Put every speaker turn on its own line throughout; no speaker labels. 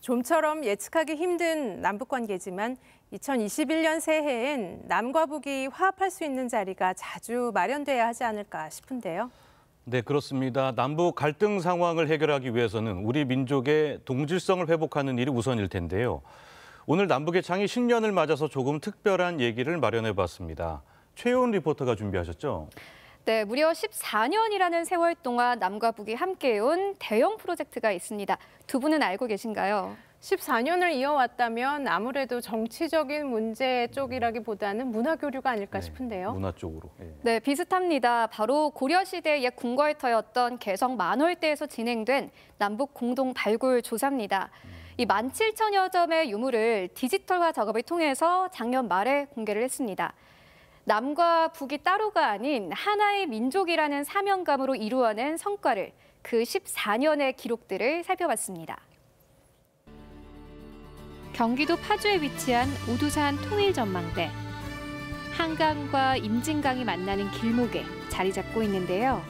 좀처럼 예측하기 힘든 남북관계지만 2021년 새해엔 남과 북이 화합할 수 있는 자리가 자주 마련돼야 하지 않을까 싶은데요.
네, 그렇습니다. 남북 갈등 상황을 해결하기 위해서는 우리 민족의 동질성을 회복하는 일이 우선일 텐데요. 오늘 남북의 창이 신년을 맞아서 조금 특별한 얘기를 마련해봤습니다. 최효은 리포터가 준비하셨죠?
네, 무려 14년이라는 세월 동안 남과 북이 함께해온 대형 프로젝트가 있습니다. 두 분은 알고 계신가요?
14년을 이어왔다면 아무래도 정치적인 문제 쪽이라기보다는 문화 교류가 아닐까 싶은데요.
문화 쪽으로.
네, 비슷합니다. 바로 고려시대 옛 궁궐터였던 개성 만월대에서 진행된 남북 공동 발굴 조사입니다. 이 17,000여 점의 유물을 디지털화 작업을 통해서 작년 말에 공개를 했습니다. 남과 북이 따로가 아닌 하나의 민족이라는 사명감으로 이루어낸 성과를 그 14년의 기록들을 살펴봤습니다. 경기도 파주에 위치한 오두산 통일전망대. 한강과 임진강이 만나는 길목에 자리 잡고 있는데요.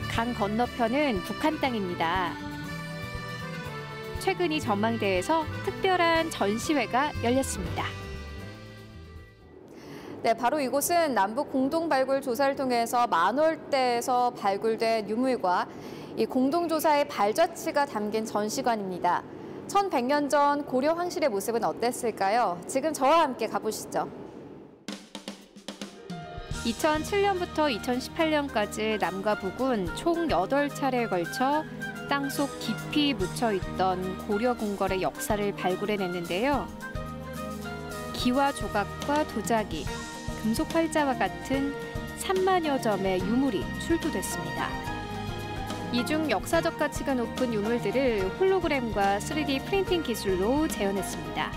강 건너편은 북한 땅입니다. 최근 이 전망대에서 특별한 전시회가 열렸습니다. 네, 바로 이곳은 남북 공동 발굴 조사를 통해서 만월대에서 발굴된 유물과 이 공동조사의 발자취가 담긴 전시관입니다. 1100년 전 고려 황실의 모습은 어땠을까요? 지금 저와 함께 가보시죠. 2007년부터 2018년까지 남과 북은 총 8차례에 걸쳐 땅속 깊이 묻혀있던 고려 궁궐의 역사를 발굴해냈는데요. 기와 조각과 도자기, 금속 활자와 같은 3만여 점의 유물이 출토됐습니다. 이 중 역사적 가치가 높은 유물들을 홀로그램과 3D 프린팅 기술로 재현했습니다.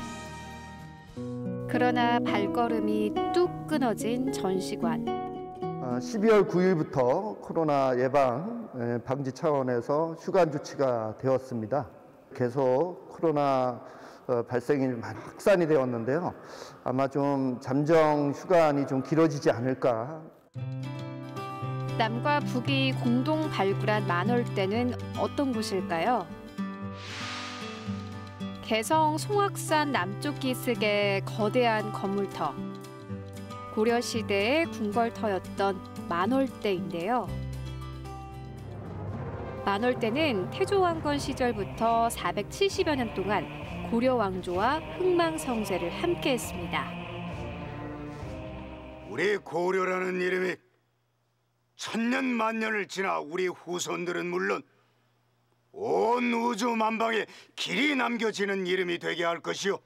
그러나 발걸음이 뚝 끊어진 전시관.
12월 9일부터 코로나 예방 방지 차원에서 휴관 조치가 되었습니다. 계속 코로나 발생이 많이 확산이 되었는데요. 아마 좀 잠정 휴관이 좀 길어지지 않을까.
남과 북이 공동 발굴한 만월대는 어떤 곳일까요? 개성 송악산 남쪽 기슭의 거대한 건물터. 고려시대의 궁궐터였던 만월대인데요. 만월대는 태조왕건 시절부터 470여 년 동안 고려 왕조와 흥망성쇠를 함께했습니다.
우리 고려라는 이름이 천년 만년을 지나 우리 후손들은 물론 온 우주 만방에 길이 남겨지는 이름이 되게 할 것이오.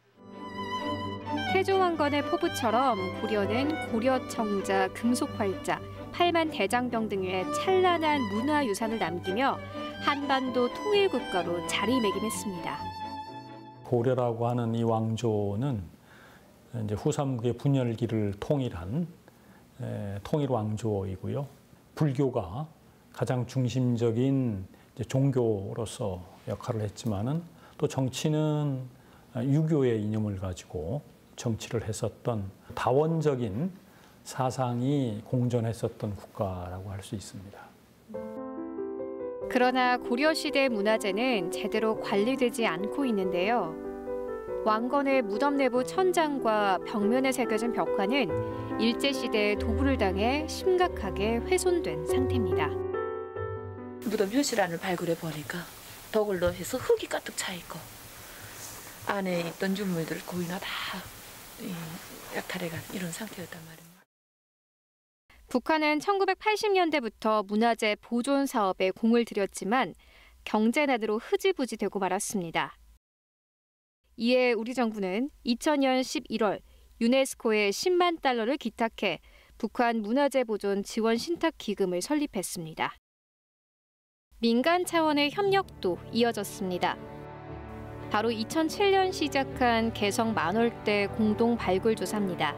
태조왕건의 포부처럼 고려는 고려청자, 금속활자, 팔만대장경 등의 찬란한 문화유산을 남기며 한반도 통일국가로 자리매김했습니다.
고려라고 하는 이 왕조는 이제 후삼국의 분열기를 통일한 통일 왕조이고요. 불교가 가장 중심적인 이제 종교로서 역할을 했지만은 또 정치는 유교의 이념을 가지고 정치를 했었던 다원적인 사상이 공존했었던 국가라고 할 수 있습니다.
그러나 고려시대 문화재는 제대로 관리되지 않고 있는데요. 왕건의 무덤 내부 천장과 벽면에 새겨진 벽화는 일제시대에 도굴을 당해 심각하게 훼손된 상태입니다.
무덤 현실안을 발굴해 보니까 덕을로 해서 흙이 가득 차 있고 안에 있던 유물들 거의나 다 약탈해간 이런 상태였단 말입니다.
북한은 1980년대부터 문화재 보존 사업에 공을 들였지만 경제난으로 흐지부지 되고 말았습니다. 이에 우리 정부는 2000년 11월 유네스코에 10만 달러를 기탁해 북한 문화재 보존 지원 신탁 기금을 설립했습니다. 민간 차원의 협력도 이어졌습니다. 바로 2007년 시작한 개성 만월대 공동 발굴 조사입니다.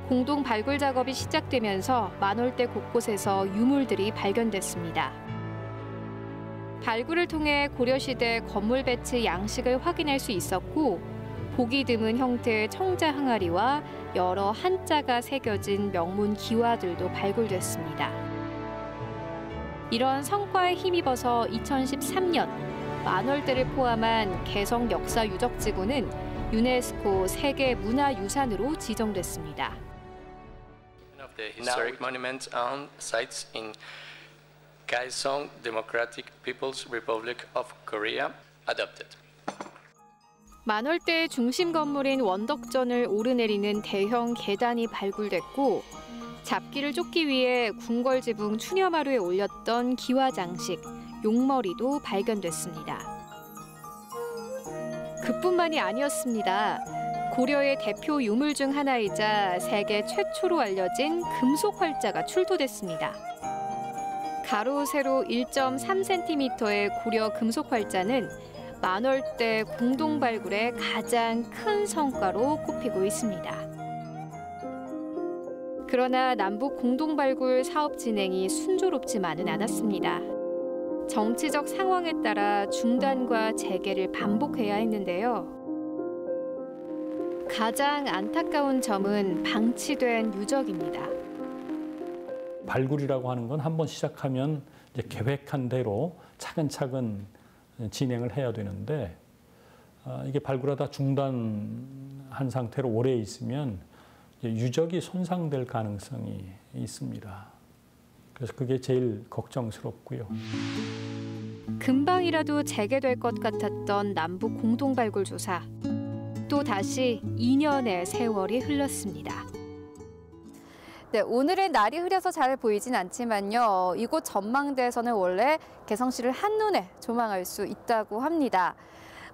공동 발굴 작업이 시작되면서 만월대 곳곳에서 유물들이 발견됐습니다. 발굴을 통해 고려시대 건물 배치 양식을 확인할 수 있었고 보기 드문 형태의 청자 항아리와 여러 한자가 새겨진 명문 기와들도 발굴됐습니다. 이런 성과에 힘입어서 2013년 만월대를 포함한 개성 역사 유적지구는 유네스코 세계 문화유산으로 지정됐습니다.
Of the historic monuments and sites in Kaesong Democratic People's Republic of Korea adopted.
만월대의 중심 건물인 원덕전을 오르내리는 대형 계단이 발굴됐고 잡기를 쫓기 위해 궁궐 지붕 추녀마루에 올렸던 기와 장식, 용머리도 발견됐습니다. 그뿐만이 아니었습니다. 고려의 대표 유물 중 하나이자 세계 최초로 알려진 금속 활자가 출토됐습니다. 가로 세로 1.3cm의 고려 금속 활자는 만월대 공동 발굴의 가장 큰 성과로 꼽히고 있습니다. 그러나 남북 공동 발굴 사업 진행이 순조롭지만은 않았습니다. 정치적 상황에 따라 중단과 재개를 반복해야 했는데요. 가장 안타까운 점은 방치된 유적입니다.
발굴이라고 하는 건 한번 시작하면 이제 계획한 대로 차근차근 진행을 해야 되는데 이게 발굴하다 중단한 상태로 오래 있으면 유적이 손상될 가능성이 있습니다. 그래서 그게 제일 걱정스럽고요.
금방이라도 재개될 것 같았던 남북 공동 발굴 조사. 또 다시 2년의 세월이 흘렀습니다.
네, 오늘은 날이 흐려서 잘 보이진 않지만요. 이곳 전망대에서는 원래 개성시를 한눈에 조망할 수 있다고 합니다.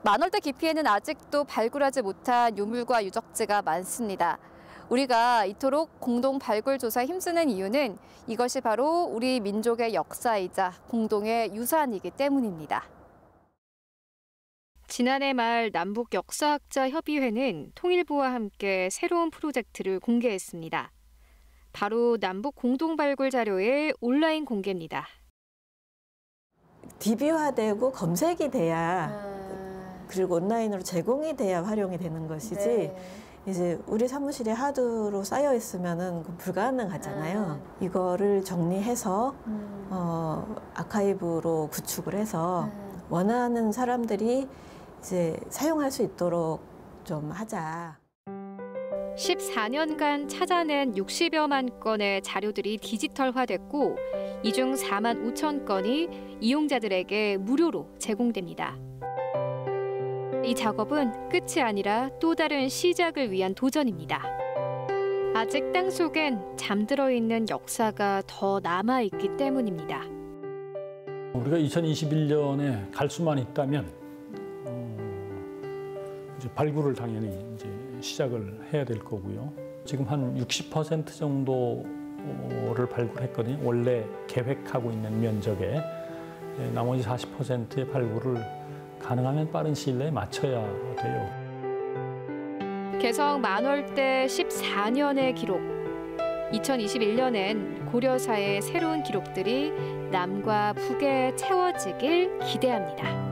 만월대 깊이에는 아직도 발굴하지 못한 유물과 유적지가 많습니다. 우리가 이토록 공동 발굴 조사에 힘쓰는 이유는 이것이 바로 우리 민족의 역사이자 공동의 유산이기 때문입니다.
지난해 말 남북 역사학자 협의회는 통일부와 함께 새로운 프로젝트를 공개했습니다. 바로 남북 공동 발굴 자료의 온라인 공개입니다.
DB화되고 검색이 돼야 그리고 온라인으로 제공이 돼야 활용이 되는 것이지
네.
이제 우리 사무실에 하드로 쌓여 있으면은 불가능하잖아요. 이거를 정리해서 아카이브로 구축을 해서 원하는 사람들이 이제 사용할 수 있도록 좀 하자.
14년간 찾아낸 60여만 건의 자료들이 디지털화됐고 이 중 4만 5천 건이 이용자들에게 무료로 제공됩니다. 이 작업은 끝이 아니라 또 다른 시작을 위한 도전입니다. 아직 땅속엔 잠들어 있는 역사가 더 남아있기 때문입니다.
우리가 2021년에 갈 수만 있다면 이제 발굴을 당연히 이제 시작을 해야 될 거고요. 지금 한 60% 정도를 발굴했거든요. 원래 계획하고 있는 면적에 나머지 40%의 발굴을 가능하면 빠른 시일 내에 마쳐야 돼요.
개성 만월대 14년의 기록. 2021년엔 고려사의 새로운 기록들이 남과 북에 채워지길 기대합니다.